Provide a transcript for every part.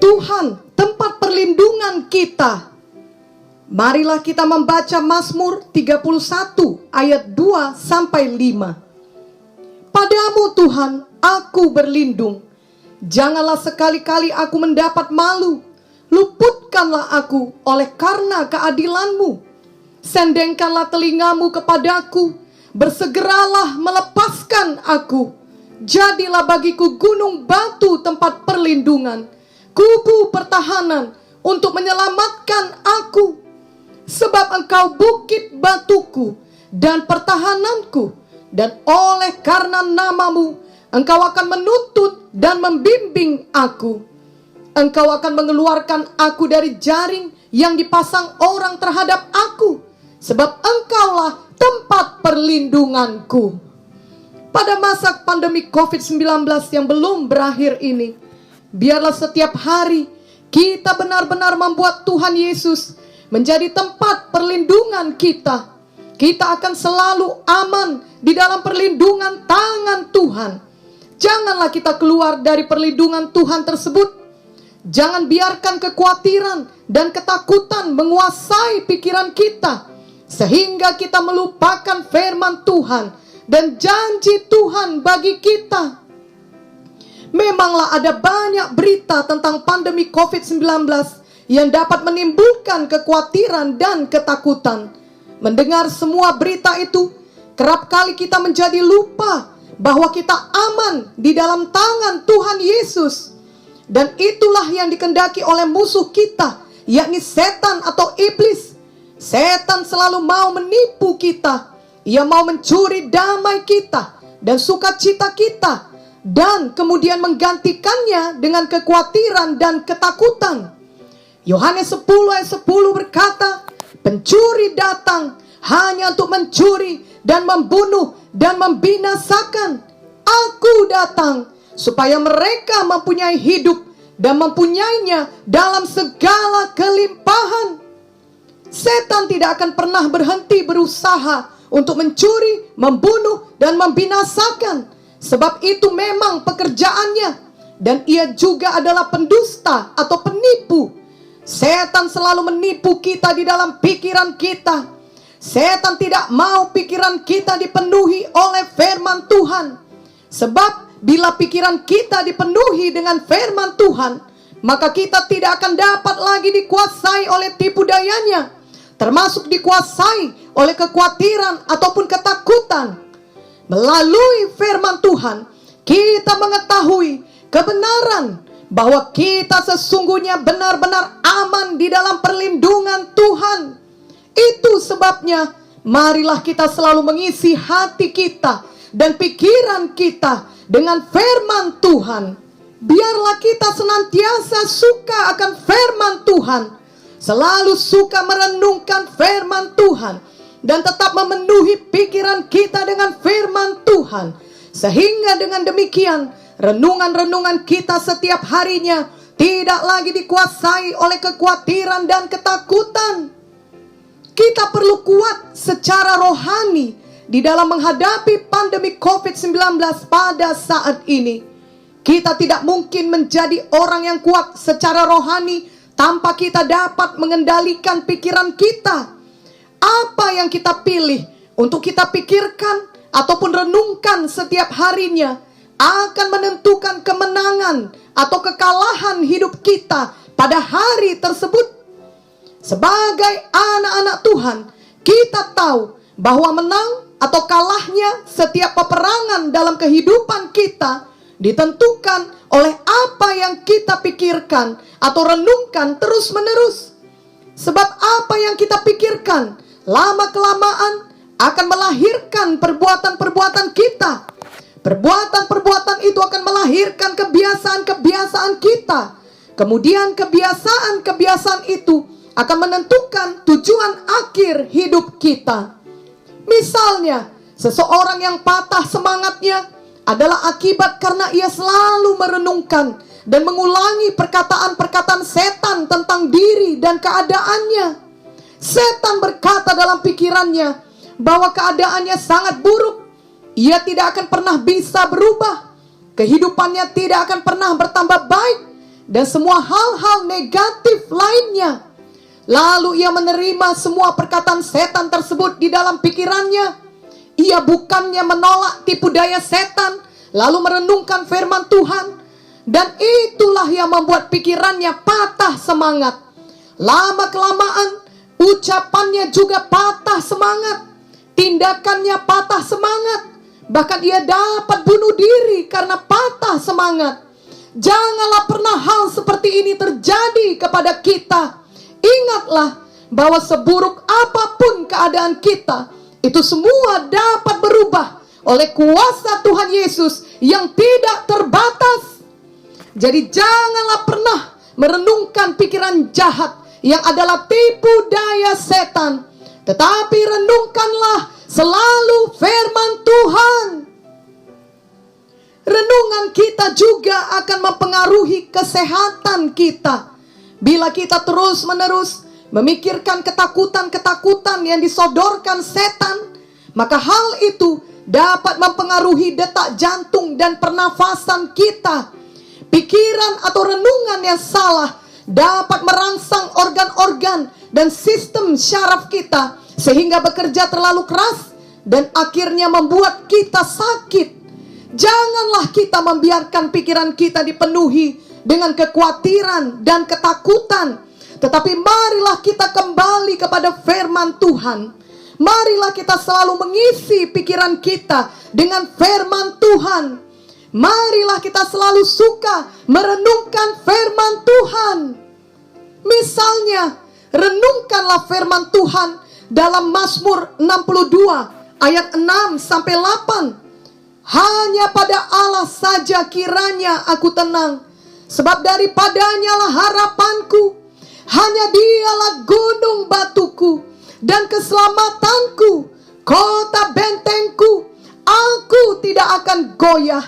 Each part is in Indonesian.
Tuhan tempat perlindungan kita. Marilah kita membaca Mazmur 31 ayat 2 sampai 5. Padamu Tuhan aku berlindung. Janganlah sekali-kali aku mendapat malu. Luputkanlah aku oleh karena keadilan-Mu. Sendengkanlah telingamu kepadaku. Bersegeralah melepaskan aku. Jadilah bagiku gunung batu tempat perlindungan, kubu pertahanan untuk menyelamatkan aku. Sebab Engkau bukit batuku dan pertahananku, dan oleh karena nama-Mu Engkau akan menuntun dan membimbing aku. Engkau akan mengeluarkan aku dari jaring yang dipasang orang terhadap aku, sebab Engkaulah tempat perlindunganku. Pada masa pandemi COVID-19 yang belum berakhir ini, biarlah setiap hari kita benar-benar membuat Tuhan Yesus menjadi tempat perlindungan kita. Kita akan selalu aman di dalam perlindungan tangan Tuhan. Janganlah kita keluar dari perlindungan Tuhan tersebut. Jangan biarkan kekhawatiran dan ketakutan menguasai pikiran kita, sehingga kita melupakan firman Tuhan dan janji Tuhan bagi kita. Memanglah ada banyak berita tentang pandemi COVID-19 yang dapat menimbulkan kekhawatiran dan ketakutan. Mendengar semua berita itu, kerap kali kita menjadi lupa bahwa kita aman di dalam tangan Tuhan Yesus. Dan itulah yang dikehendaki oleh musuh kita, yakni setan atau iblis. Setan selalu mau menipu kita. Ia mau mencuri damai kita dan sukacita kita, dan kemudian menggantikannya dengan kekhawatiran dan ketakutan. Yohanes 10 ayat 10 berkata, pencuri datang hanya untuk mencuri dan membunuh dan membinasakan. Aku datang supaya mereka mempunyai hidup dan mempunyainya dalam segala kelimpahan. Setan tidak akan pernah berhenti berusaha untuk mencuri, membunuh, dan membinasakan. Sebab itu memang pekerjaannya. Dan ia juga adalah pendusta atau penipu. Setan selalu menipu kita di dalam pikiran kita. Setan tidak mau pikiran kita dipenuhi oleh firman Tuhan. Sebab bila pikiran kita dipenuhi dengan firman Tuhan, maka kita tidak akan dapat lagi dikuasai oleh tipu dayanya, termasuk dikuasai oleh kekhawatiran ataupun ketakutan. Melalui firman Tuhan, kita mengetahui kebenaran bahwa kita sesungguhnya benar-benar aman di dalam perlindungan Tuhan. Itu sebabnya marilah kita selalu mengisi hati kita dan pikiran kita dengan firman Tuhan. Biarlah kita senantiasa suka akan firman Tuhan, selalu suka merenungkan firman Tuhan, dan tetap memenuhi pikiran kita dengan firman Tuhan. Sehingga dengan demikian, renungan-renungan kita setiap harinya tidak lagi dikuasai oleh kekhawatiran dan ketakutan. Kita perlu kuat secara rohani di dalam menghadapi pandemi COVID-19 pada saat ini. Kita tidak mungkin menjadi orang yang kuat secara rohani tanpa kita dapat mengendalikan pikiran kita. Apa yang kita pilih untuk kita pikirkan ataupun renungkan setiap harinya akan menentukan kemenangan atau kekalahan hidup kita pada hari tersebut. Sebagai anak-anak Tuhan, kita tahu bahwa menang atau kalahnya setiap peperangan dalam kehidupan kita ditentukan oleh apa yang kita pikirkan atau renungkan terus-menerus. Sebab apa yang kita pikirkan lama-kelamaan akan melahirkan perbuatan-perbuatan kita. Perbuatan-perbuatan itu akan melahirkan kebiasaan-kebiasaan kita. Kemudian kebiasaan-kebiasaan itu akan menentukan tujuan akhir hidup kita. Misalnya, seseorang yang patah semangatnya adalah akibat karena ia selalu merenungkan dan mengulangi perkataan-perkataan setan tentang diri dan keadaannya. Setan berkata dalam pikirannya bahwa keadaannya sangat buruk. Ia tidak akan pernah bisa berubah. Kehidupannya tidak akan pernah bertambah baik. dan semua hal-hal negatif lainnya. Lalu ia menerima semua perkataan setan tersebut di dalam pikirannya. Ia bukannya menolak tipu daya setan, lalu merenungkan firman Tuhan. Dan itulah yang membuat pikirannya patah semangat. Lama-kelamaan, ucapannya juga patah semangat. Tindakannya patah semangat. Bahkan ia dapat bunuh diri karena patah semangat. Janganlah pernah hal seperti ini terjadi kepada kita. Ingatlah bahwa seburuk apapun keadaan kita, itu semua dapat berubah oleh kuasa Tuhan Yesus yang tidak terbatas. Jadi janganlah pernah merenungkan pikiran jahat yang adalah tipu daya setan, tetapi renungkanlah selalu firman Tuhan. Renungan kita juga akan mempengaruhi kesehatan kita. Bila kita terus-menerus memikirkan ketakutan-ketakutan yang disodorkan setan, maka hal itu dapat mempengaruhi detak jantung dan pernafasan kita. Pikiran atau renungan yang salah dapat merangsang organ-organ dan sistem syaraf kita sehingga bekerja terlalu keras dan akhirnya membuat kita sakit. Janganlah kita membiarkan pikiran kita dipenuhi dengan kekhawatiran dan ketakutan, tetapi marilah kita kembali kepada firman Tuhan. Marilah kita selalu mengisi pikiran kita dengan firman Tuhan. Marilah kita selalu suka merenungkan firman Tuhan. Misalnya, renungkanlah firman Tuhan dalam Mazmur 62 ayat 6 sampai 8. Hanya pada Allah saja kiranya aku tenang, sebab daripadanya lah harapanku. Hanya dialah gunung batuku dan keselamatanku, kota bentengku. Aku tidak akan goyah.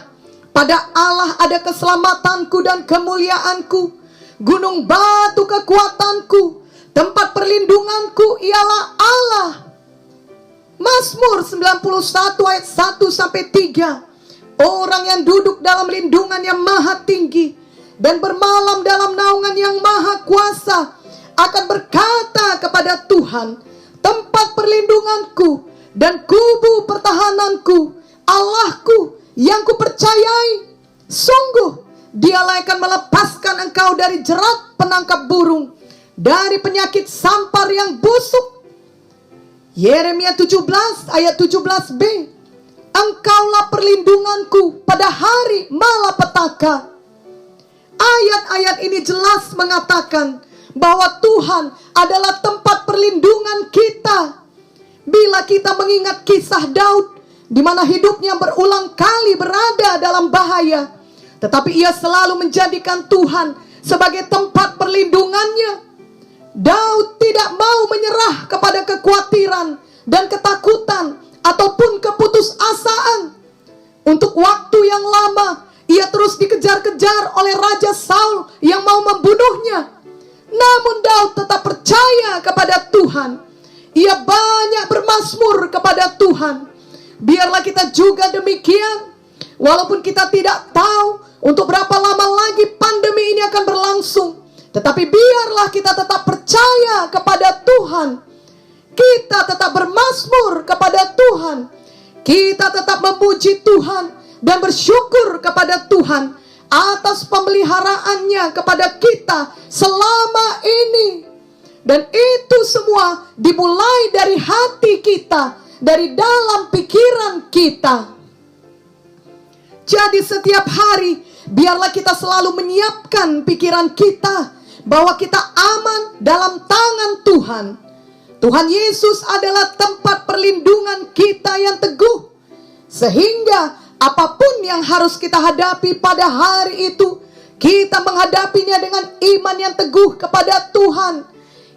Pada Allah ada keselamatanku dan kemuliaanku. Gunung batu kekuatanku, tempat perlindunganku ialah Allah. Mazmur 91 ayat 1 sampai 3. Orang yang duduk dalam lindungan yang maha tinggi dan bermalam dalam naungan yang maha kuasa akan berkata kepada Tuhan, tempat perlindunganku dan kubu pertahananku, Allahku yang kupercayai. Sungguh Dialah akan melepaskan engkau dari jerat penangkap burung, dari penyakit sampar yang busuk. Yeremia 17 ayat 17b. Engkaulah perlindunganku pada hari malapetaka. Ayat-ayat ini jelas mengatakan bahwa Tuhan adalah tempat perlindungan kita. Bila kita mengingat kisah Daud, di mana hidupnya berulang kali berada dalam bahaya, tetapi ia selalu menjadikan Tuhan sebagai tempat perlindungannya. Daud tidak mau menyerah kepada kekhawatiran dan ketakutan ataupun keputusasaan. Untuk waktu yang lama, ia terus dikejar-kejar oleh Raja Saul yang mau membunuhnya. Namun Daud tetap percaya kepada Tuhan. Ia banyak bermazmur kepada Tuhan. Biarlah kita juga demikian. Walaupun kita tidak tahu untuk berapa lama lagi pandemi ini akan berlangsung, tetapi biarlah kita tetap percaya kepada Tuhan. Kita tetap bermazmur kepada Tuhan. Kita tetap memuji Tuhan dan bersyukur kepada Tuhan atas pemeliharaannya kepada kita selama ini. Dan itu semua dimulai dari hati kita, dari dalam pikiran kita. Jadi setiap hari biarlah kita selalu menyiapkan pikiran kita bahwa kita aman dalam tangan Tuhan. Tuhan Yesus adalah tempat perlindungan kita yang teguh, sehingga apapun yang harus kita hadapi pada hari itu, kita menghadapinya dengan iman yang teguh kepada Tuhan.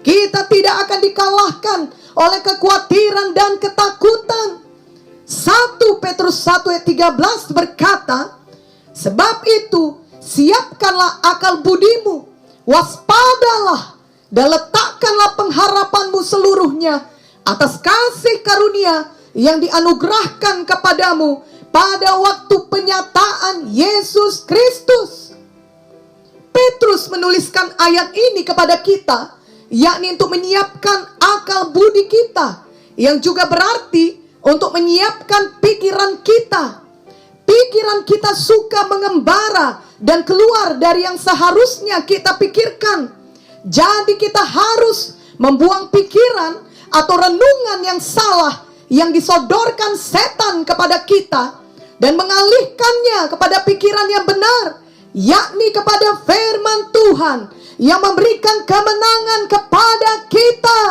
Kita tidak akan dikalahkan oleh kekhawatiran dan ketakutan. 1 Petrus 1 ayat 13 berkata, sebab itu siapkanlah akal budimu, waspadalah dan letakkanlah pengharapanmu seluruhnya atas kasih karunia yang dianugerahkan kepadamu pada waktu penyataan Yesus Kristus. Petrus menuliskan ayat ini kepada kita, yakni untuk menyiapkan akal budi kita, yang juga berarti untuk menyiapkan pikiran kita. Pikiran kita suka mengembara dan keluar dari yang seharusnya kita pikirkan. Jadi kita harus membuang pikiran atau renungan yang salah yang disodorkan setan kepada kita dan mengalihkannya kepada pikiran yang benar, yakni kepada firman Tuhan yang memberikan kemenangan kepada kita.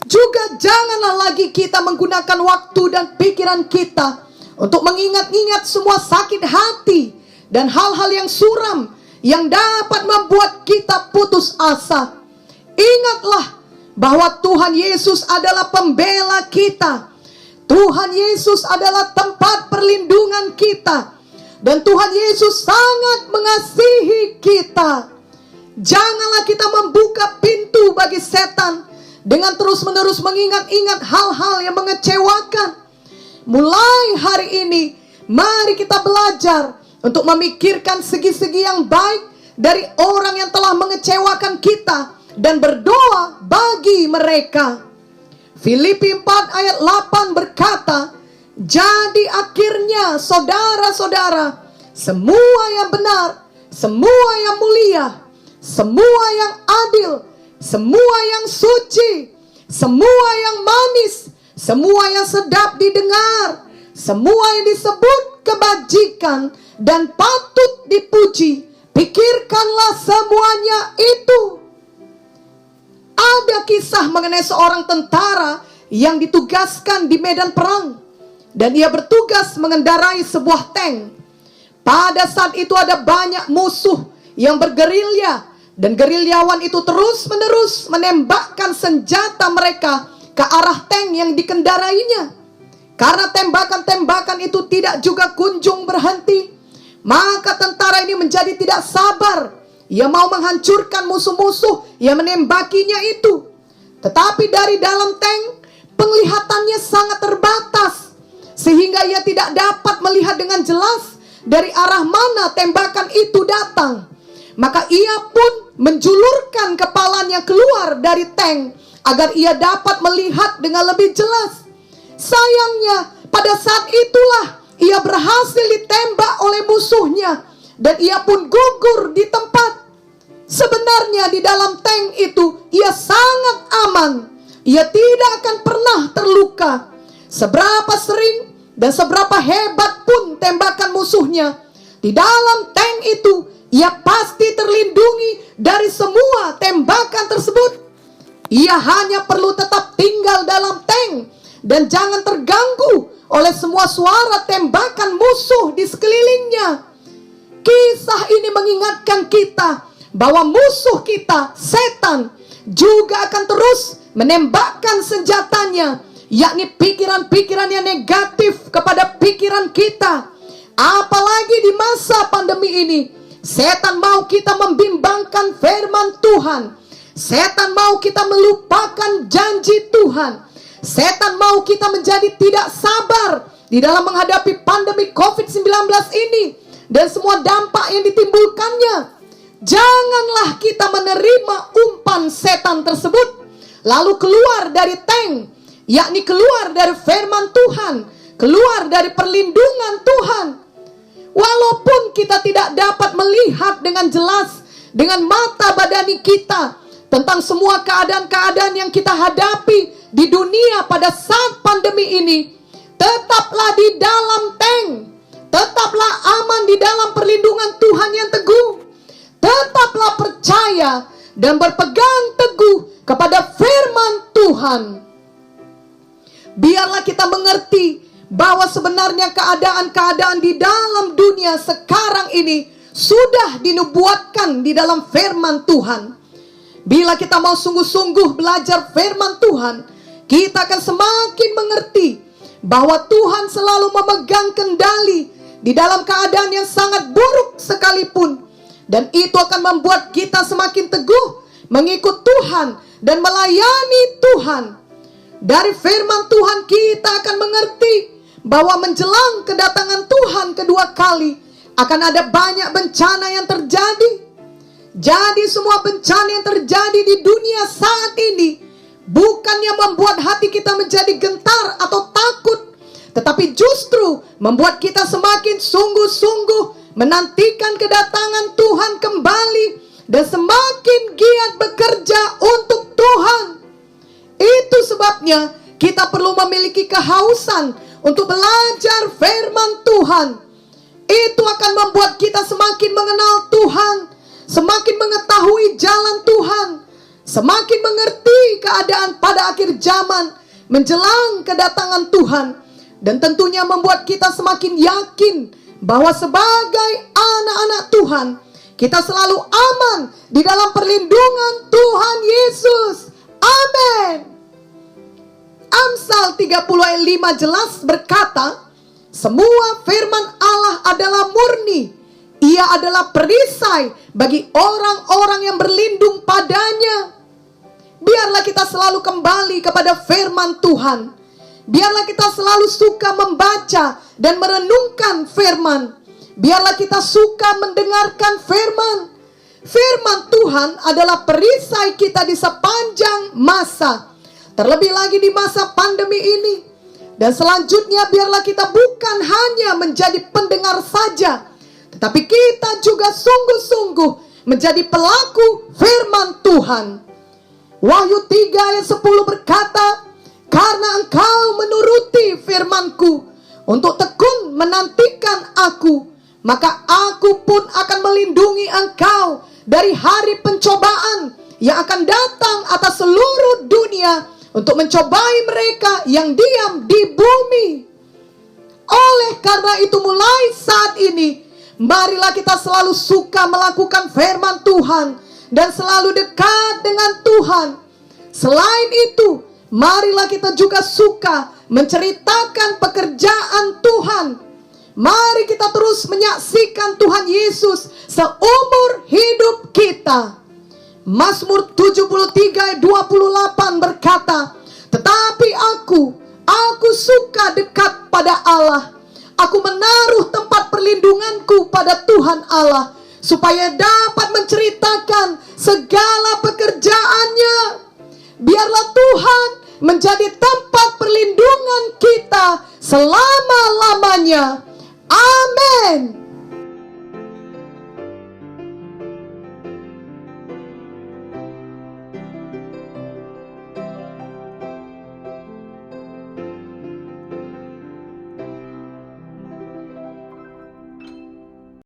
Juga janganlah lagi kita menggunakan waktu dan pikiran kita untuk mengingat-ingat semua sakit hati dan hal-hal yang suram yang dapat membuat kita putus asa. Ingatlah bahwa Tuhan Yesus adalah pembela kita. Tuhan Yesus adalah tempat perlindungan kita. Dan Tuhan Yesus sangat mengasihi kita. Janganlah kita membuka pintu bagi setan dengan terus-menerus mengingat-ingat hal-hal yang mengecewakan. Mulai hari ini, mari kita belajar untuk memikirkan segi-segi yang baik dari orang yang telah mengecewakan kita dan berdoa bagi mereka. Filipi 4 ayat 8 berkata, jadi akhirnya saudara-saudara, semua yang benar, semua yang mulia, semua yang adil, semua yang suci, semua yang manis, semua yang sedap didengar, semua yang disebut kebajikan dan patut dipuji, pikirkanlah semuanya itu. Ada kisah mengenai seorang tentara yang ditugaskan di medan perang, dan ia bertugas mengendarai sebuah tank. Pada saat itu ada banyak musuh yang bergerilya, dan gerilyawan itu terus-menerus menembakkan senjata mereka ke arah tank yang dikendarainya. Karena tembakan-tembakan itu tidak juga kunjung berhenti, maka tentara ini menjadi tidak sabar. Ia mau menghancurkan musuh-musuh yang menembakinya itu. Tetapi dari dalam tank, penglihatannya sangat terbatas, sehingga ia tidak dapat melihat dengan jelas dari arah mana tembakan itu datang. Maka ia pun menjulurkan kepalanya keluar dari tank agar ia dapat melihat dengan lebih jelas. Sayangnya, pada saat itulah ia berhasil ditembak oleh musuhnya, dan ia pun gugur di tempat. Sebenarnya di dalam tank itu ia sangat aman. Ia tidak akan pernah terluka. Seberapa sering dan seberapa hebat pun tembakan musuhnya, di dalam tank itu ia pasti terlindungi dari semua tembakan tersebut. Ia hanya perlu tetap tinggal dalam tank dan jangan terganggu oleh semua suara tembakan musuh di sekelilingnya. Kisah ini mengingatkan kita bahwa musuh kita, setan, juga akan terus menembakkan senjatanya, yakni pikiran-pikiran yang negatif kepada pikiran kita. Apalagi di masa pandemi ini, setan mau kita membimbangkan firman Tuhan. Setan mau kita melupakan janji Tuhan. Setan mau kita menjadi tidak sabar di dalam menghadapi pandemi COVID-19 ini dan semua dampak yang ditimbulkannya. Janganlah kita menerima umpan setan tersebut, lalu keluar dari tank, yakni keluar dari firman Tuhan, keluar dari perlindungan Tuhan. Walaupun kita tidak dapat melihat dengan jelas dengan mata badani kita tentang semua keadaan-keadaan yang kita hadapi di dunia pada saat pandemi ini, tetaplah di dalam tank, tetaplah aman di dalam perlindungan Tuhan yang teguh. Tetaplah percaya dan berpegang teguh kepada firman Tuhan. Biarlah kita mengerti bahwa sebenarnya keadaan-keadaan di dalam dunia sekarang ini sudah dinubuatkan di dalam firman Tuhan. Bila kita mau sungguh-sungguh belajar firman Tuhan, kita akan semakin mengerti bahwa Tuhan selalu memegang kendali di dalam keadaan yang sangat buruk sekalipun. Dan itu akan membuat kita semakin teguh mengikut Tuhan dan melayani Tuhan. Dari firman Tuhan kita akan mengerti bahwa menjelang kedatangan Tuhan kedua kali, akan ada banyak bencana yang terjadi. Jadi semua bencana yang terjadi di dunia saat ini bukannya membuat hati kita menjadi gentar atau takut, tetapi justru membuat kita semakin sungguh-sungguh menantikan kedatangan Tuhan kembali dan semakin giat bekerja untuk Tuhan. Itu sebabnya kita perlu memiliki kehausan untuk belajar firman Tuhan. Itu akan membuat kita semakin mengenal Tuhan, semakin mengetahui jalan Tuhan, semakin mengerti keadaan pada akhir zaman menjelang kedatangan Tuhan. Dan tentunya membuat kita semakin yakin bahwa sebagai anak-anak Tuhan, kita selalu aman di dalam perlindungan Tuhan Yesus. Amin. Amsal 30 ayat 5 jelas berkata, semua firman Allah adalah murni. Ia adalah perisai bagi orang-orang yang berlindung padanya. Biarlah kita selalu kembali kepada firman Tuhan. Biarlah kita selalu suka membaca dan merenungkan firman. Biarlah kita suka mendengarkan firman. Firman Tuhan adalah perisai kita di sepanjang masa. Terlebih lagi di masa pandemi ini. Dan selanjutnya biarlah kita bukan hanya menjadi pendengar saja, tetapi kita juga sungguh-sungguh menjadi pelaku firman Tuhan. Wahyu 3 ayat 10 berkata, karena engkau menuruti firman-Ku untuk tekun menantikan Aku, maka Aku pun akan melindungi engkau dari hari pencobaan yang akan datang atas seluruh dunia untuk mencobai mereka yang diam di bumi. Oleh karena itu mulai saat ini, marilah kita selalu suka melakukan firman Tuhan dan selalu dekat dengan Tuhan. Selain itu, marilah kita juga suka menceritakan pekerjaan Tuhan. Mari kita terus menyaksikan Tuhan Yesus seumur hidup kita. Mazmur 73 ayat 28 berkata, tetapi aku suka dekat pada Allah. Aku menaruh tempat perlindunganku pada Tuhan Allah, supaya dapat menceritakan segala pekerjaannya. Biarlah Tuhan menjadi tempat perlindungan kita selama-lamanya. Amin.